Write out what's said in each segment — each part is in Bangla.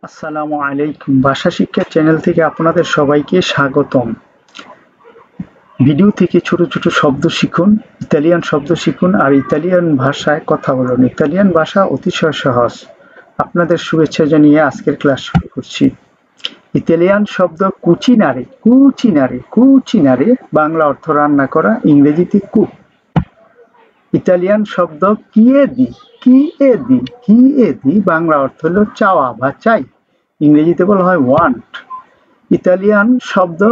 আসসালামু আলাইকুম। ভাষা শিক্ষা চ্যানেল থেকে আপনাদের সবাইকে স্বাগতম। ভিডিও থেকে ছোট ছোট শব্দ শিখুন, ইতালিয়ান শব্দ শিখুন আর ইতালিয়ান ভাষায় কথা বলুন। ইতালিয়ান ভাষা অতিশয় সহজ। আপনাদের শুভেচ্ছা জানিয়ে আজকের ক্লাস শুরু করছি। ইতালিয়ান শব্দ কুচিনারে, কুচিনারে, কুচিনারে বাংলা অর্থ রান্না করা, ইংরেজিতে কুক। ইতালিয়ান শব্দ কিয়েদি, কিয়েদি, কিয়েদি বাংলা অর্থ হলো চাওয়া বা চাই, ইংরেজিতে বলা হয় ওয়ান্ট। ইতালিয়ান শব্দ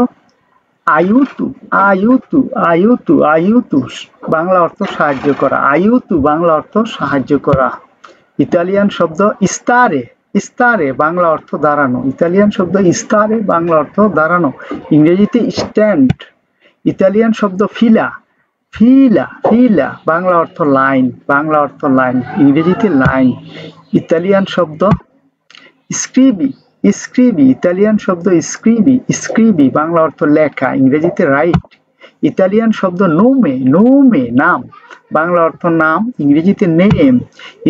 আইউতু, আইউতু, আইউতু, আইউতুস বাংলা অর্থ সাহায্য করা, আইউতু বাংলা অর্থ সাহায্য করা। ইতালিয়ান শব্দ ইস্তারে, ইস্তারে বাংলা অর্থ দাঁড়ানো, ইতালিয়ান শব্দ ইস্তারে বাংলা অর্থ দাঁড়ানো, ইংরেজিতে স্ট্যান্ড। ইতালিয়ান শব্দ ফিলা, ফিলা, ফিলা বাংলা অর্থ লাইন, বাংলা অর্থ লাইন, ইংরেজিতে লাইন। ইতালিয়ান শব্দ স্ক্রিবি, স্ক্রিবি ইতালিয়ান শব্দ স্ক্রিবি, স্ক্রিবি বাংলা অর্থ লেখা, ইংরেজিতে রাইট। ইতালিয়ান শব্দ নোমে, নোমে নাম, বাংলা অর্থ নাম, ইংরেজিতে নেম।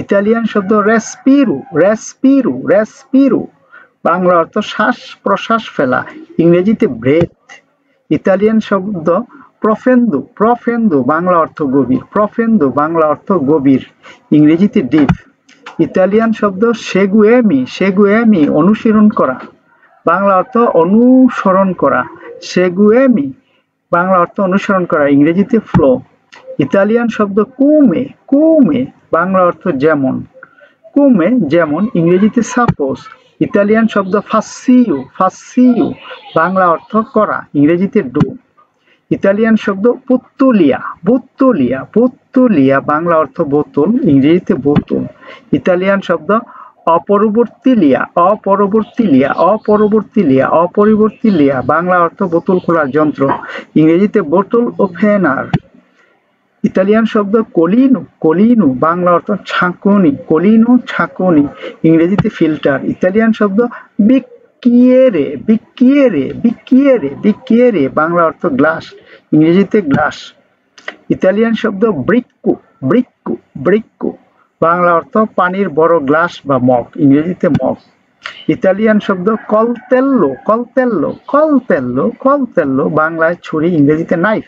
ইতালিয়ান শব্দ রেসপিরু, রেসপিরু, রেসপিরু বাংলা অর্থ শ্বাস প্রশ্বাস ফেলা, ইংরেজিতে ব্রেথ। ইতালিয়ান শব্দ প্রফেন্দো, প্রফেন্দো বাংলা অর্থ গভীর, প্রফেন্দো বাংলা অর্থ গভীর, ইংরেজিতে ডিপ। ইতালিয়ান শব্দ সেগুয়েমি, সেগুয়েমি অনুসরণ করা, বাংলা অর্থ অনুসরণ করা, সেগুয়েমি বাংলা অর্থ অনুসরণ করা, ইংরেজিতে ফ্লো। ইতালিয়ান শব্দ কুমে, কুমে বাংলা অর্থ যেমন, কুমে যেমন, ইংরেজিতে সাপোজ। ইতালিয়ান শব্দ ফাসিও, ফাসিও বাংলা অর্থ করা, ইংরেজিতে ডু। ইতালিয়ান শব্দ পুত্তুলিয়া, পুত্তুলিয়া, পুত্তুলিয়া বাংলা অর্থ বোতল, ইংরেজিতে বোতল। ইতালিয়ান শব্দ অপরবর্তীলিয়া, অপরবর্তীলিয়া, অপরবর্তীলিয়া, অপরিবর্তীলিয়া বাংলা অর্থ বোতল খোলার যন্ত্র, ইংরেজিতে বোতল ওপেনার। ইতালিয়ান শব্দ কলিনু, কলিনু বাংলা অর্থ ছাঁকুনি, কলিনু ছাঁকুনি, ইংরেজিতে ফিল্টার। ইতালিয়ান শব্দ বিক্কিয়েরে, বিক্কিয়েরে, বিক্কিয়েরে, বিক্কিয়েরে বাংলা অর্থ গ্লাস, ইংরেজিতে গ্লাস। ইতালিয়ান শব্দ ব্রিক্কু, ব্রিক্কু, ব্রিক্কু বাংলা অর্থ পানির বড় গ্লাস বা মগ, ইংরেজিতে মগ। ইতালিয়ান শব্দ কলতেল্লো, কলতেল্লো, কলতেল্লো, কলতেল্লো বাংলায় ছুরি, ইংরেজিতে নাইফ।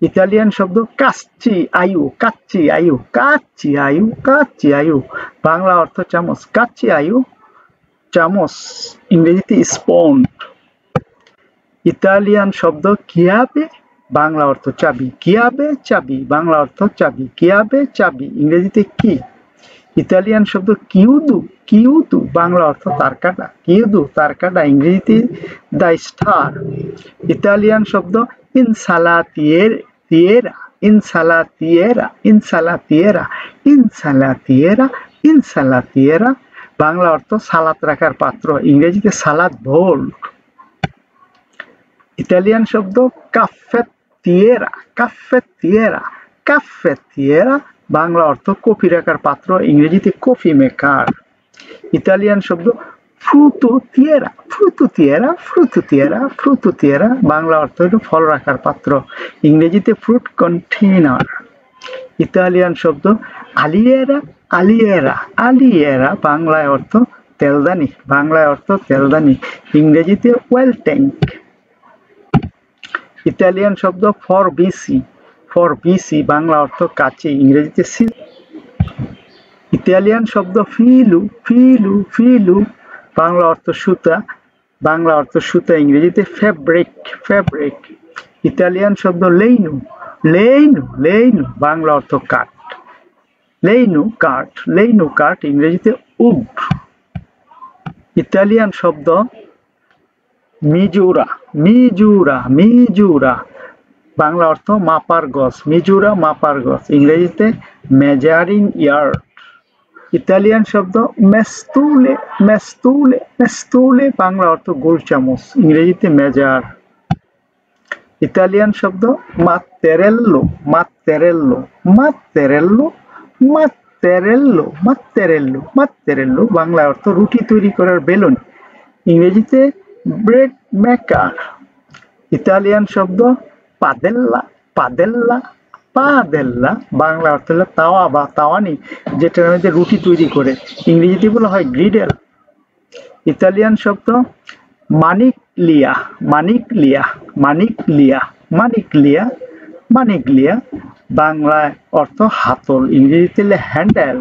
ইতালিয়ান শব্দ কাচ্চি আয়ু, কাচ্চি আয়ু, কাচ্চি আয়ু, কাচ্চি আয়ু বাংলা অর্থ চামচ, কাচ্চি আয়ু চামচ, ইংরেজিতে স্পুন। ইতালিয়ান শব্দ কিয়াবে বাংলা অর্থ চাবি, কিয়াবে চাবি বাংলা অর্থ চাবি, কিয়াবে চাবি, ইংরেজিতে কি। ইতালিয়ান শব্দ কিউদু, কিউদু বাংলা অর্থ তারকাটা, কিউদু তারকাটা, ইংরেজিতে দ্য স্টার। ইতালিয়ান শব্দ ইনসালাতিয়েরা, ইনসালাতিয়েরা, ইনসালাতিয়েরা, ইনসালাতিয়েরা, ইনসালাতিয়েরা বাংলা অর্থ সালাদ রাখার পাত্র, ইংরেজিতে সালাদ বোল। ইতালিয়ান শব্দ কাফেতিয়েরা, কাফেতিয়েরা, কাফেতিয়েরা বাংলা অর্থ কফি রাখার পাত্র, ইংরেজিতে কফি মেকার। ইতালিয়ান শব্দ ফ্রুতুতিয়েরা, ফ্রুতুতিয়েরা, ফ্রুতুতিয়েরা, ফ্রুতুতিয়েরা বাংলা অর্থ হলো ফল রাখার পাত্র, ইংরেজিতে ফ্রুট কন্টেইনার। ইতালিয়ান শব্দ আলিয়েরা, আলিয়েরা, আলিয়েরা বাংলায় অর্থ তেলদানি, বাংলায় অর্থ তেলদানি, ইংরেজিতে ওয়েল ট্যাঙ্ক। ইতালিয়ান শব্দ ফরবিসি, ফরবিসি বাংলা অর্থ কাচি, ইংরেজিতে সি। ইতালিয়ান শব্দ ফিলু, ফিলু, ফিলু বাংলা অর্থ সুতা, বাংলা অর্থ সুতা, ইংরেজিতে ফেব্রিক, ফেব্রিক। ইতালিয়ান শব্দ লেইনু, লেইনু, লেইনু বাংলা অর্থ কাঠ, লেইনু কাঠ, লেইনু কাঠ, ইংরেজিতে উড। ইতালিয়ান শব্দ মিজুরা, মিজুরা, মিজুরা বাংলা অর্থ মাপার গজ, মিজুরা মাপার গজ, ইংরেজিতে মেজারিং ইয়ার্ড। ইতালিয়ান শব্দ মেস্তুলে, মেস্তুলে, মেস্তুলে বাংলা অর্থ গোল চামচ, ইংরেজিতে মেজার। ইতালিয়ান শব্দ মাত্তেরেল্লো, মাত্তেরেল্লো, মাত্তেরেল্লো, মাত্তেরেল্লো, মাত্তেরেল্লো, মাত্তেরেল্লো বাংলা অর্থ রুটি তৈরি করার বেলুন, ইংরেজিতে ব্রেড মেকার। ইতালিয়ান শব্দ পাদেল্লা, পাদেল্লা, পাদেল্লা বাংলা অর্থ হলো তাওয়া বা তাওয়ানি, যেটার মধ্যে রুটি তৈরি করে, ইংরেজিতে বলা হয় গ্রিডেল। ইতালিয়ান শব্দ মানিকলিয়া, মানিকলিয়া, মানিকলিয়া, মানিকলিয়া, মানিকলিয়া, বাংলায় অর্থ হাতল, ইংরেজিতে হ্যান্ডেল।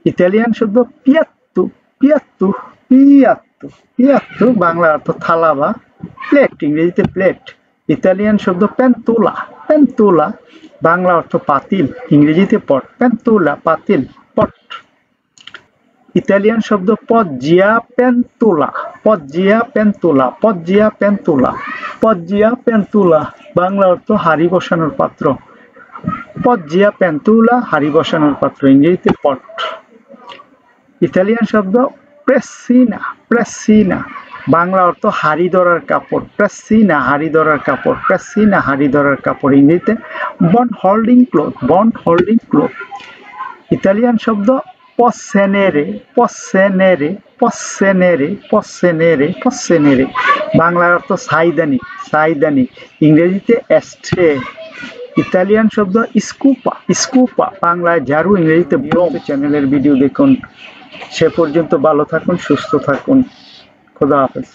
ইতালিয়ান শব্দ পিয়াত্তু, পিয়াত্তু, পিয়াত্তু, পিয়াত্তু, বাংলা অর্থ থালা বা প্লেট, ইংরেজিতে প্লেট। ইতালিয়ান শব্দ পেন্তুলা, পেন্তুলা, বাংলা অর্থ পাতিল, ইংরেজিতে পট, পেন্তুলা পাতিল, পট। ইতালিয়ান শব্দ পজ্জিয়া পেন্তুলা, পজ্জিয়া পেন্তুলা, পজ্জিয়া পেন্তুলা, পজ্জিয়া পেন্তুলা, বাংলা অর্থ হাড়ি বসানোর পাত্র, পজ্জিয়া পেন্তুলা, হাড়ি বসানোর পাত্র, ইংরেজিতে পট। ইতালিয়ান শব্দ প্রেসিনা, প্রেসিনা, বাংলা অর্থ হাড়ি ধরার কাপড়, প্রেসিনা হাড়ি ধরার কাপড়, প্রেসিনা হাড়ি ধরার কাপড়, ইংরেজিতে বন হোল্ডিং ক্লথ, বন হোল্ডিং ক্লথ। ইতালিয়ান শব্দ পসেনেরে, পসেনেরে, পসেনেরে, পসেনেরে, পসেনেরে, বাংলা অর্থ সাইদানি, সাইদানি, ইংরেজিতে এস্ট্রে। ইতালিয়ান শব্দ স্কুপা, স্কুপা, বাংলায় ঝাড়ু, ইংরেজিতে ব্রোম। চ্যানেলের ভিডিও দেখুন। সে পর্যন্ত ভালো থাকুন, সুস্থ থাকুন। খোদা হাফেজ।